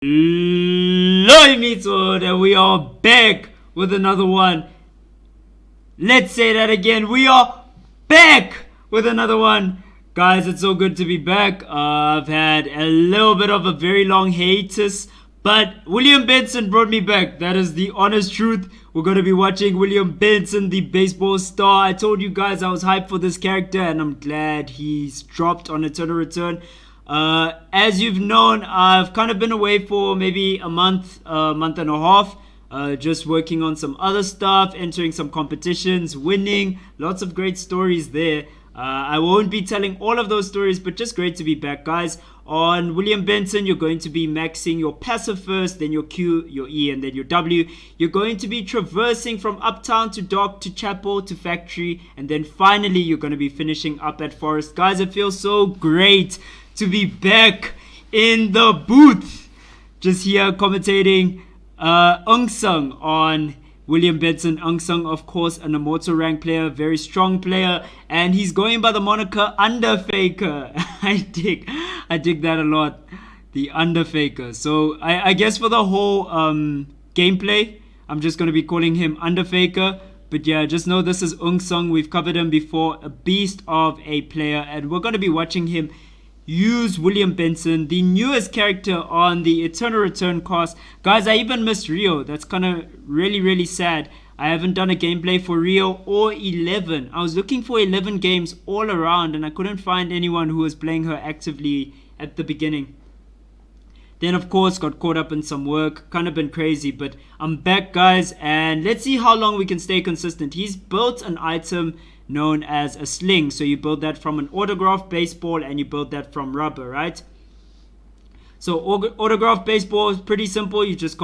Hello, Mitsu, and we are back with another one. Let's say that again. We are back with another one. Guys, it's so good to be back. I've had a little bit of a very long hiatus, but William Benson brought me back. That is the honest truth. We're going to be watching William Benson, the baseball star. I told you guys I was hyped for this character, and I'm glad he's dropped on Eternal Return. As you've known, I've kind of been away for maybe a month and a half, just working on some other stuff, entering some competitions, winning, lots of great stories there. I won't be telling all of those stories, but just great to be back, guys. On William Benson, you're going to be maxing your passive first, then your Q, your E, and then your W. You're going to be traversing from uptown to dock to chapel to factory, and then finally you're going to be finishing up at forest. Guys, it feels so great to be back in the booth, just here commentating Eungson on William Benson. Eungson, of course, an Immortal Ranked player, very strong player, and he's going by the moniker Underfaker. I dig that a lot, the Underfaker. So I guess for the whole gameplay, I'm just going to be calling him Underfaker. But yeah, just know this is Eungson. We've covered him before, a beast of a player, and we're going to be watching him use William Benson, the newest character on the Eternal Return cast. Guys, I even missed Rio. That's kind of really sad. I haven't done a gameplay for Rio or 11. I was looking for 11 games all around, and I couldn't find anyone who was playing her actively at the beginning. Then, of course, got caught up in some work. Kind of been crazy, but I'm back, guys, and let's see how long we can stay consistent. He's built an item known as a sling. So you build that from an autograph baseball, and you build that from rubber, right? So autograph baseball is pretty simple. You just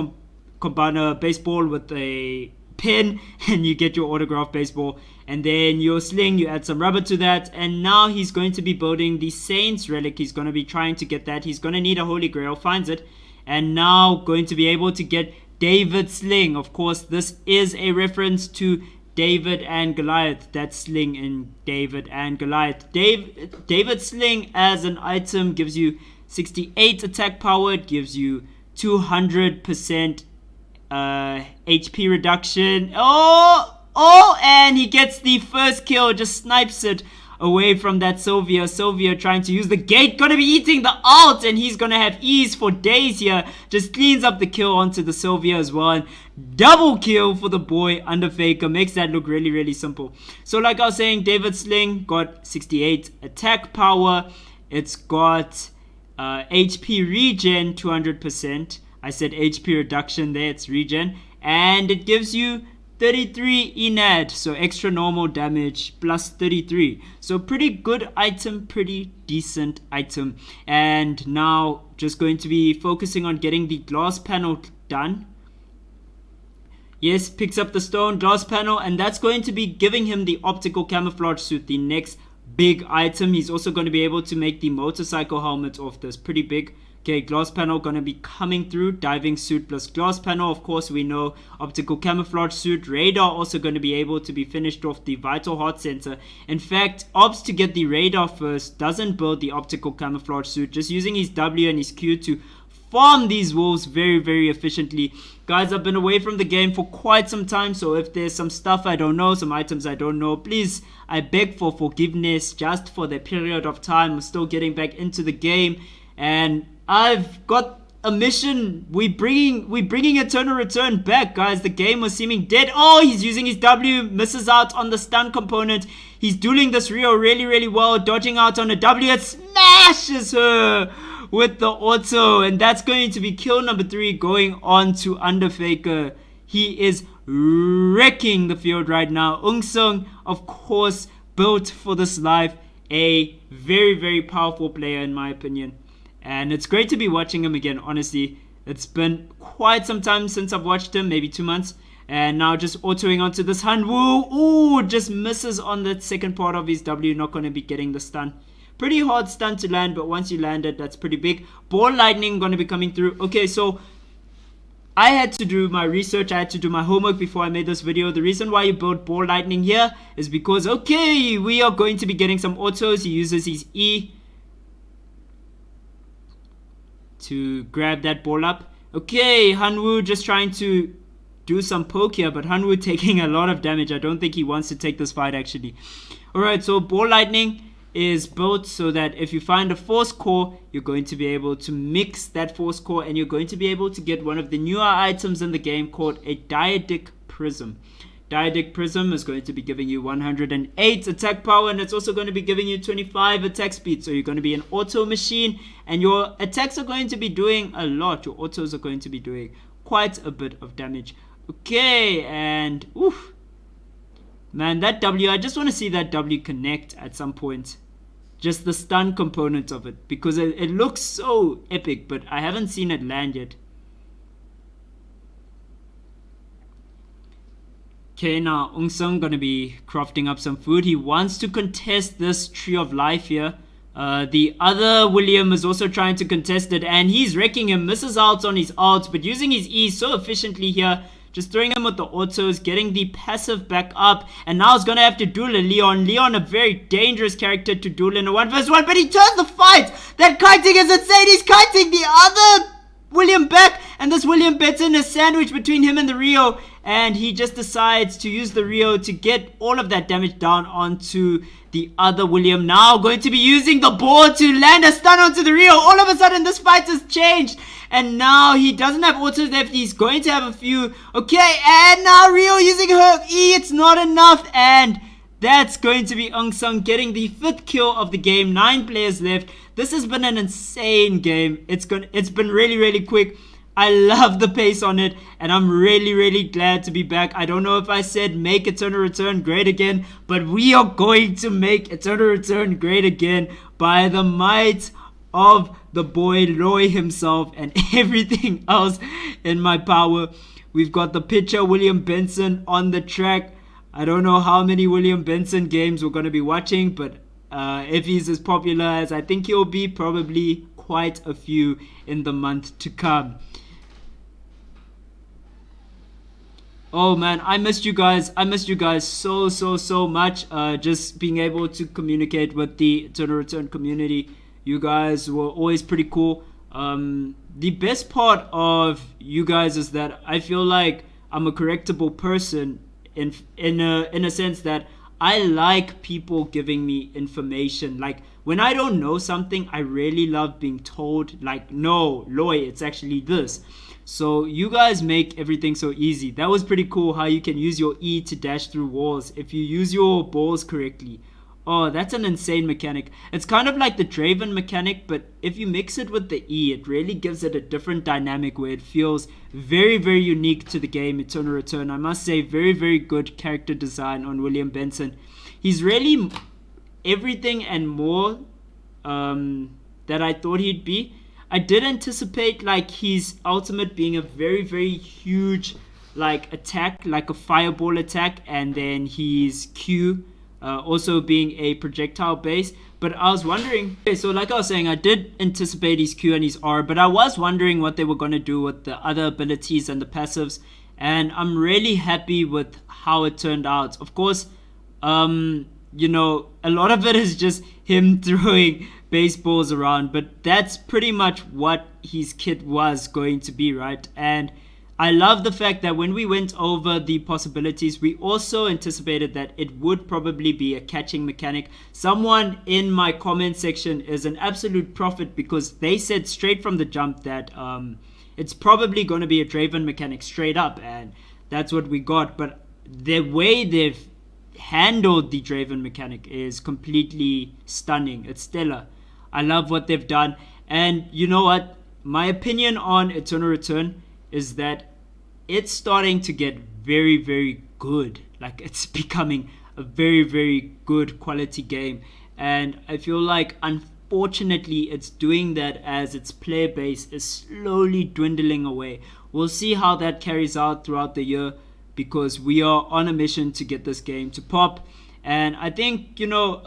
combine a baseball with a pen and you get your autograph baseball. And then your sling, you add some rubber to that. And now he's going to be building the Saints relic. He's going to be trying to get that. He's going to need a Holy Grail, finds it, and now going to be able to get David's sling. Of course, this is a reference to David and Goliath. That sling in David and Goliath. David's sling as an item gives you 68 attack power. It gives you 200% HP reduction. And he gets the first kill. Just snipes it away from that Sylvia. Sylvia trying to use the gate. Gonna be eating the ult, and he's gonna have ease for days here. Just cleans up the kill onto the Sylvia as well. And double kill for the boy Underfaker. Makes that look really simple. So like I was saying, David's sling got 68 attack power. It's got HP regen 200%. I said HP reduction there. It's regen. And it gives you 33 enad, so extra normal damage plus 33. So pretty good item, pretty decent item. And now just going to be focusing on getting the glass panel done. Yes, picks up the stone glass panel, and that's going to be giving him the optical camouflage suit, the next big item. He's also going to be able to make the motorcycle helmet off this, pretty big. Okay, glass panel gonna be coming through. Diving suit plus glass panel. Of course, we know optical camouflage suit. Radar also going to be able to be finished off the vital heart sensor. In fact, opts to get the radar first. Doesn't build the optical camouflage suit. Just using his W and his Q to farm these wolves very efficiently. Guys, I've been away from the game for quite some time. So if there's some stuff I don't know, some items I don't know, please, I beg for forgiveness just for the period of time. I'm still getting back into the game. And I've got a mission. We're bringing Eternal Return back, guys. The game was seeming dead. Oh, he's using his W, misses out on the stun component. He's dueling this Rio really well, dodging out on a W. It smashes her with the auto, and that's going to be kill number 3 going on to Underfaker. He is wrecking the field right now. Eungson, of course, built for this life. A very powerful player in my opinion. And it's great to be watching him again, honestly. It's been quite some time since I've watched him, maybe 2 months. And now just autoing onto this Hanwoo. Ooh, just misses on that second part of his W. Not going to be getting the stun. Pretty hard stun to land, but once you land it, that's pretty big. Ball lightning going to be coming through. Okay, so I had to do my research. I had to do my homework before I made this video. The reason why you build ball lightning here is because, okay, we are going to be getting some autos. He uses his E to grab that ball up. Okay, Hanwoo just trying to do some poke here, but Hanwoo taking a lot of damage. I don't think he wants to take this fight actually. Alright, so Ball Lightning is built so that if you find a Force Core, you're going to be able to mix that Force Core and you're going to be able to get one of the newer items in the game called a Diadic Prism. Diadic Prism is going to be giving you 108 attack power, and it's also going to be giving you 25 attack speed. So you're going to be an auto machine, and your attacks are going to be doing a lot. Your autos are going to be doing quite a bit of damage. Okay, and oof. Man, that W, I just want to see that W connect at some point. Just the stun component of it, because it looks so epic, but I haven't seen it land yet. Okay, now Eungson gonna be crafting up some food. He wants to contest this Tree of Life here. The other William is also trying to contest it, and he's wrecking him. Misses out on his ult, but using his E so efficiently here. Just throwing him with the autos, getting the passive back up, and now he's gonna have to duel a Leon. Leon, a very dangerous character to duel in a 1v1, but he turns the fight! That kiting is insane! He's kiting the other William back, and this William bets in a sandwich between him and the Rio, and he just decides to use the Rio to get all of that damage down onto the other William. Now going to be using the ball to land a stun onto the Rio. All of a sudden this fight has changed, and now he doesn't have autos left. He's going to have a few. Okay, and now Rio using her E. It's not enough, and that's going to be Eungson getting the 5th kill of the game. 9 players left. This has been an insane game. It's been really quick. I love the pace on it, and I'm really glad to be back. I don't know if I said make Eternal Return great again, but we are going to make Eternal Return great again by the might of the boy Roy himself and everything else in my power. We've got the pitcher William Benson on the track. I don't know how many William Benson games we're going to be watching, but if he's as popular as I think he'll be, probably quite a few in the month to come. Oh man, I missed you guys. I missed you guys so much. Just being able to communicate with the Eternal Return community. You guys were always pretty cool. The best part of you guys is that I feel like I'm a correctable person in a sense that I like people giving me information. Like when I don't know something, I really love being told like, no, Loy, it's actually this. So you guys make everything so easy. That was pretty cool how you can use your E to dash through walls if you use your balls correctly. Oh, that's an insane mechanic. It's kind of like the Draven mechanic, but if you mix it with the E, it really gives it a different dynamic where it feels very unique to the game, Eternal Return. I must say, very good character design on William Benson. He's really everything and more that I thought he'd be. I did anticipate like his ultimate being a very huge like attack, like a fireball attack, and then his Q also being a projectile base. But I was wondering, okay, so like I was saying, I did anticipate his Q and his R, but I was wondering what they were going to do with the other abilities and the passives, and I'm really happy with how it turned out. Of course, you know, a lot of it is just him throwing baseballs around, but that's pretty much what his kit was going to be, right? And I love the fact that when we went over the possibilities, we also anticipated that it would probably be a catching mechanic. Someone in my comment section is an absolute prophet because they said straight from the jump that it's probably going to be a Draven mechanic straight up, and that's what we got. But the way they've handled the Draven mechanic is completely stunning. It's stellar. I love what they've done. And you know what? My opinion on Eternal Return is that it's starting to get very good. Like it's becoming a very good quality game. And I feel like unfortunately it's doing that as its player base is slowly dwindling away. We'll see how that carries out throughout the year, because we are on a mission to get this game to pop. And I think, you know,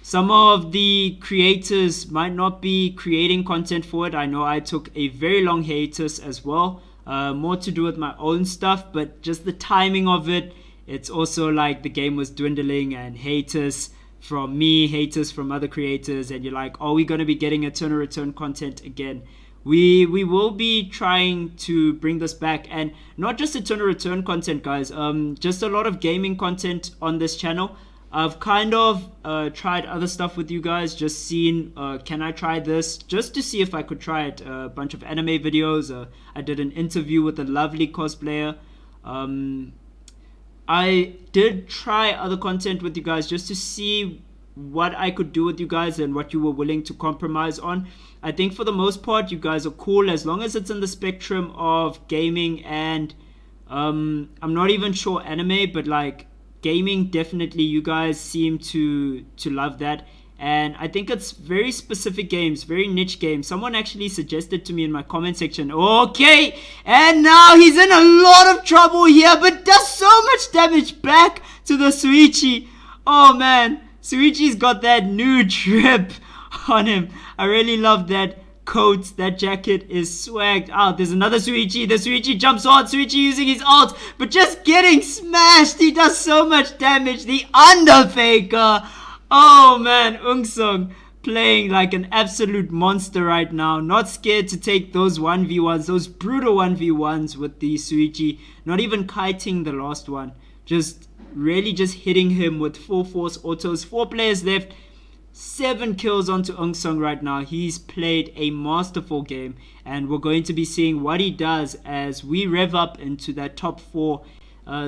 some of the creators might not be creating content for it. I know I took a very long hiatus as well, more to do with my own stuff, but just the timing of it. It's also like the game was dwindling and hiatus from me, haters from other creators, and you're like, are we going to be getting a turn or return content again? We will be trying to bring this back, and not just a turn or return content, guys. Just a lot of gaming content on this channel. I've kind of tried other stuff with you guys, just seen, can I try this, just to see if I could try it. A bunch of anime videos. I did an interview with a lovely cosplayer. I did try other content with you guys just to see what I could do with you guys and what you were willing to compromise on. I think for the most part you guys are cool as long as it's in the spectrum of gaming and I'm not even sure anime, but like gaming, definitely you guys seem to love that. And I think it's very specific games, very niche games. Someone actually suggested to me in my comment section. Okay, and now he's in a lot of trouble here, but does so much damage back to the Suichi. Oh man, Suichi's got that new drip on him. I really love that coat. That jacket is swagged out. There's another Suichi. The Suichi jumps on. Suichi using his ult, but just getting smashed. He does so much damage. The Underfaker. Oh man, Eungson playing like an absolute monster right now. Not scared to take those 1v1s, those brutal 1v1s with the Suichi. Not even kiting the last one. Just really just hitting him with full force autos. 4 players left. 7 kills onto Eungson right now. He's played a masterful game, and we're going to be seeing what he does as we rev up into that top 4.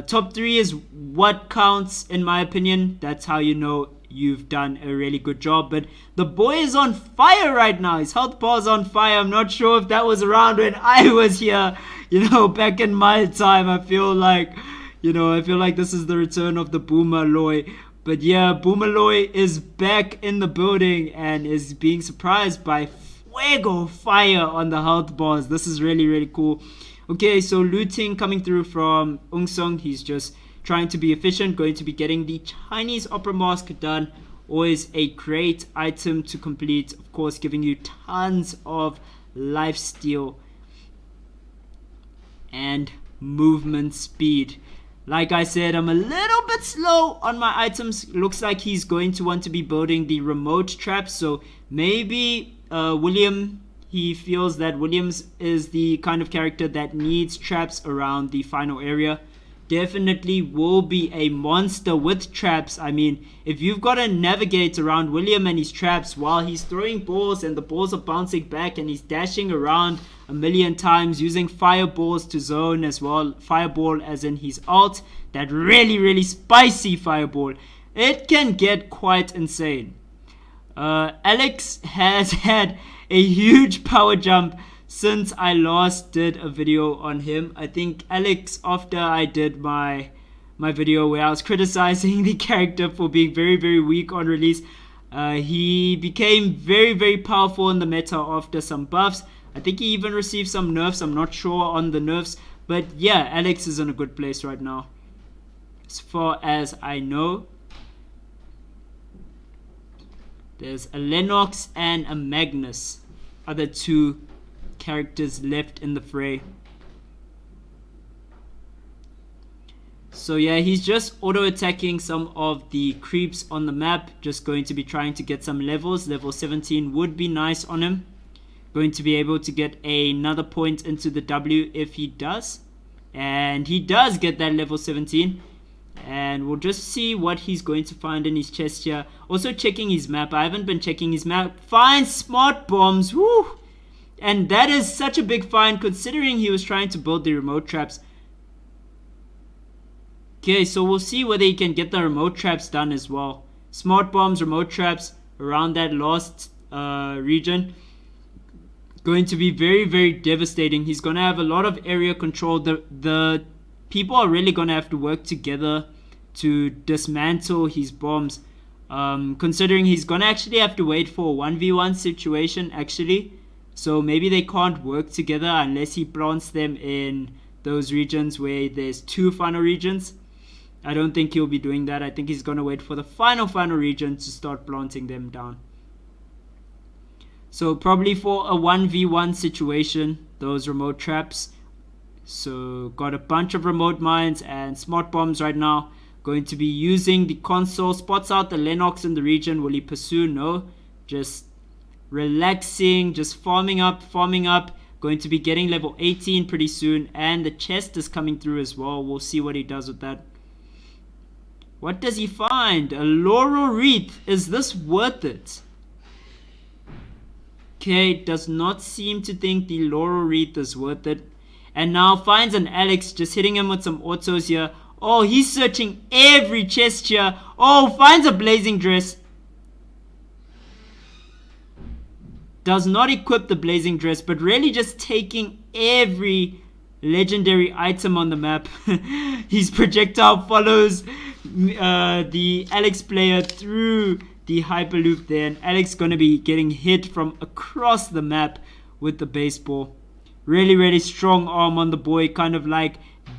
Top 3 is what counts in my opinion. That's how you know you've done a really good job. But the boy is on fire right now. His health bar is on fire. I'm not sure if that was around when I was here, back in my time. I feel like this is the return of the Boomer Loy. But yeah, Boomerloy is back in the building and is being surprised by Fuego fire on the health bars. This is really, really cool. Okay, so looting coming through from Eungson. He's just trying to be efficient, going to be getting the Chinese Opera Mask done. Always a great item to complete. Of course, giving you tons of lifesteal and movement speed. Like I said, I'm a little bit slow on my items. Looks like he's going to want to be building the remote traps. So maybe William, he feels that Williams is the kind of character that needs traps around the final area. Definitely will be a monster with traps. I mean, if you've got to navigate around William and his traps while he's throwing balls and the balls are bouncing back and he's dashing around a million times using fireballs to zone as well, fireball as in his ult, that really, really spicy fireball, it can get quite insane. Alex has had a huge power jump since I last did a video on him. I think Alex, after I did my video where I was criticizing the character for being very, very weak on release, he became very, very powerful in the meta after some buffs. I think he even received some nerfs. I'm not sure on the nerfs, but yeah, Alex is in a good place right now as far as I know. There's a Lennox and a Magnus, other 2 characters left in the fray. So yeah, he's just auto attacking some of the creeps on the map, just going to be trying to get some levels. Level 17 would be nice on him. Going to be able to get another point into the W if he does, and he does get that level 17. And we'll just see what he's going to find in his chest here. Also checking his map. I haven't been checking his map. Find smart bombs. Woo! And that is such a big find considering he was trying to build the remote traps. Okay, so we'll see whether he can get the remote traps done as well. Smart bombs, remote traps around that last region. Going to be very, very devastating. He's going to have a lot of area control. The people are really going to have to work together to dismantle his bombs. Considering he's going to actually have to wait for a 1v1 situation actually. So maybe they can't work together unless he plants them in those regions where there's 2 final regions. I don't think he'll be doing that. I think he's going to wait for the final region to start planting them down. So probably for a 1v1 situation, those remote traps. So got a bunch of remote mines and smart bombs right now. Going to be using the console. Spots out the Lennox in the region. Will he pursue? No. Just relaxing. Just farming up. Going to be getting level 18 pretty soon. And the chest is coming through as well. We'll see what he does with that. What does he find? A laurel wreath. Is this worth it? Okay, does not seem to think the laurel wreath is worth it. And now finds an Alex, just hitting him with some autos here. Oh, he's searching every chest here. Oh, finds a blazing dress. Does not equip the blazing dress, but really just taking every legendary item on the map. His projectile follows the Alex player through the hyperloop there, and Alex gonna be getting hit from across the map with the baseball. Really strong arm on the boy, kind of like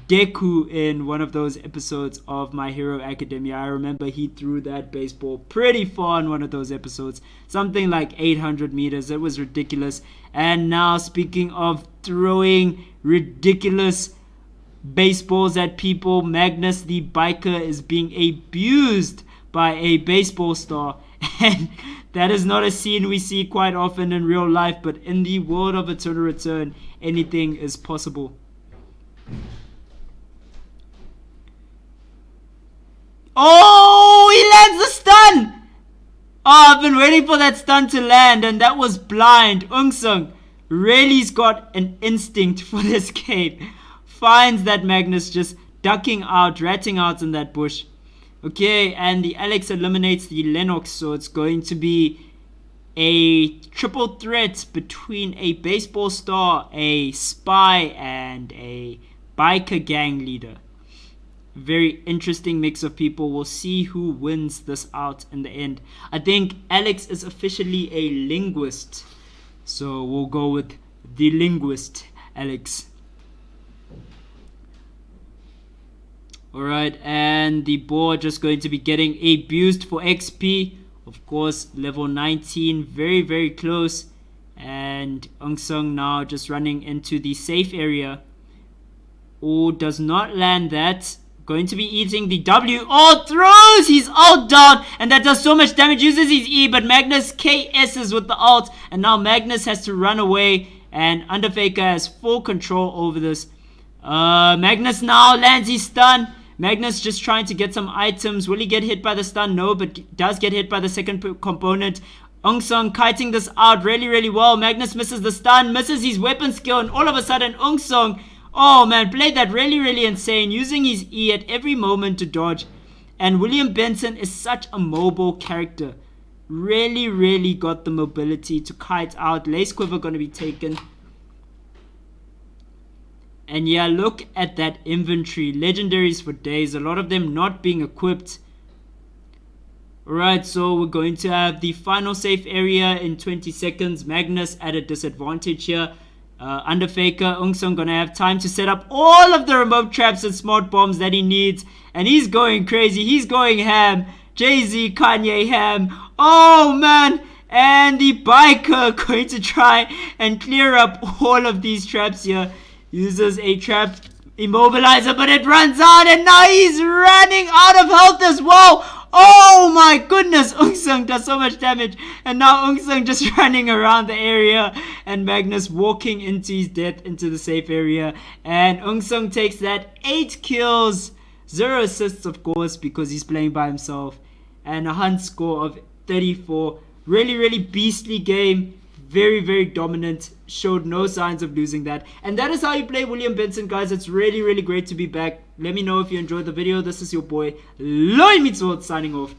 Deku in one of those episodes of My Hero Academia. I remember he threw that baseball pretty far in one of those episodes, something like 800 meters. It was ridiculous. And now, speaking of throwing ridiculous baseballs at people, Magnus the biker is being abused by a baseball star, and that is not a scene we see quite often in real life, but in the world of Eternal Return, anything is possible. Oh, he lands the stun! Oh, I've been waiting for that stun to land, and that was blind. Eungson really's got an instinct for this game. Finds that Magnus just ducking out, ratting out in that bush. Okay, and the Alex eliminates the Lennox, so it's going to be a triple threat between a baseball star, a spy, and a biker gang leader. Very interesting mix of people. We'll see who wins this out in the end. I think Alex is officially a linguist, so we'll go with the linguist, Alex. Alright, and the board just going to be getting abused for XP. Of course, level 19, very close. And Eungson now just running into the safe area. Oh, does not land that. Going to be eating the W. Oh, throws his ult down. And that does so much damage. Uses his E, but Magnus KS's with the ult. And now Magnus has to run away. And Underfaker has full control over this. Magnus now lands his stun. Magnus just trying to get some items. Will he get hit by the stun? No, but does get hit by the second component. Eungson kiting this out really well. Magnus misses the stun, misses his weapon skill, and all of a sudden Eungson, oh man, played that really insane, using his E at every moment to dodge. And William Benson is such a mobile character. Really got the mobility to kite out. Lace Quiver going to be taken. And yeah, look at that inventory. Legendaries for days. A lot of them not being equipped. Alright, so we're going to have the final safe area in 20 seconds. Magnus at a disadvantage here. Underfaker, Eungson gonna have time to set up all of the remote traps and smart bombs that he needs. And he's going crazy. He's going ham. Jay-Z, Kanye ham. Oh man. And the biker going to try and clear up all of these traps here. Uses a trap immobilizer, but it runs out, and now he's running out of health as well. Oh my goodness, Eungson does so much damage, and now Eungson just running around the area, and Magnus walking into his death into the safe area, and Eungson takes that 8 kills, 0 assists of course because he's playing by himself, and a hunt score of 34. Really beastly game. Very dominant. Showed no signs of losing that. And that is how you play William Benson, guys. It's really great to be back. Let me know if you enjoyed the video. This is your boy Lloyd Meets World signing off.